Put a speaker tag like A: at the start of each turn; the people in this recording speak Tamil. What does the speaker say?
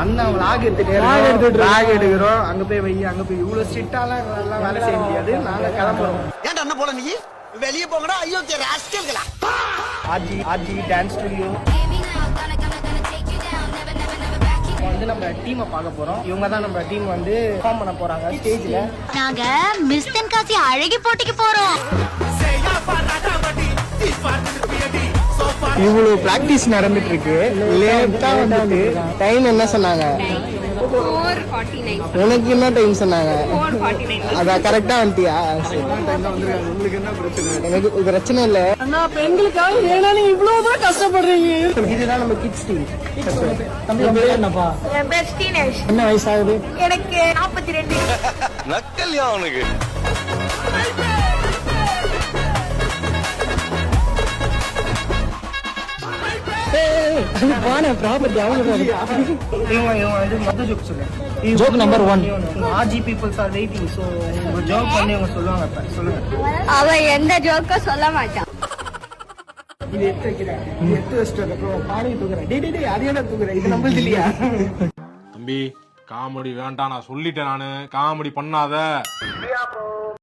A: அண்ணா லாக் எடுக்கிறோம். அங்க போய் இவ்வளவு ஸ்ட்ரிக்டாலாம் வேலை செய்ய முடியாது. நாங்க கிளம்புறோம்.
B: ஏன்டா அண்ணன் போல நீ வெளியே போங்கடா. ஐயோ ராஸ்கல்களா.
A: ஆர்ஜி டான்ஸ் ஸ்டுடியோ வந்து நம்ம டீமை பார்க்க போறோம். இவங்க தான் நம்ம டீம் வந்து ஃபார்ம் பண்ண போறாங்க ஸ்டேஜ்ல.
C: நாங்க மிஸ் தென்காசி அழகி போட்டிக்கு போறோம்.
A: இவ்வளவு பிராக்டிஸ் நடந்துட்டு இருக்கு. லேட்டா வந்துட்டு டைம் என்ன சொன்னாங்க?
D: 4:49.
A: உனக்கு என்ன டைம் சொன்னாங்க?
D: 4:49.
A: அதான் கரெக்டா வந்துட்டியா? எனக்கு பிரச்சனை இல்ல. ஆனா பெண்களுக்காக ஏனால இவ்வளவுதான் கஷ்டப்படுறீங்க. இதுதான் நம்ம கிட்ஸ் டீம். தம்பி என்னப்பா?
D: என் பேர் ஸ்டீனேஷ்.
A: என்ன வயசாகுது?
D: எனக்கு 42.
B: நக்கல்யா அவனுக்கு.
A: Joke number 1. RG peoples are waiting. So ஒரு ஜோக் பண்ணி அவங்க சொல்லுவாங்க. இப்ப சொல்லுங்க.
D: அவ எந்த ஜோக்கும் சொல்ல மாட்டான்.
A: இது எடுத்து வைக்கிறேன். இது எடுத்து வச்சுட்டு அப்புறம் பானையை தூக்குறேன். டேய் அதே தான் தூக்குறேன். இது நம்மளுது இல்லையா?
E: தம்பி காமெடி வேண்டாம், நான் சொல்லிட்டேன். நானு காமெடி பண்ணாத.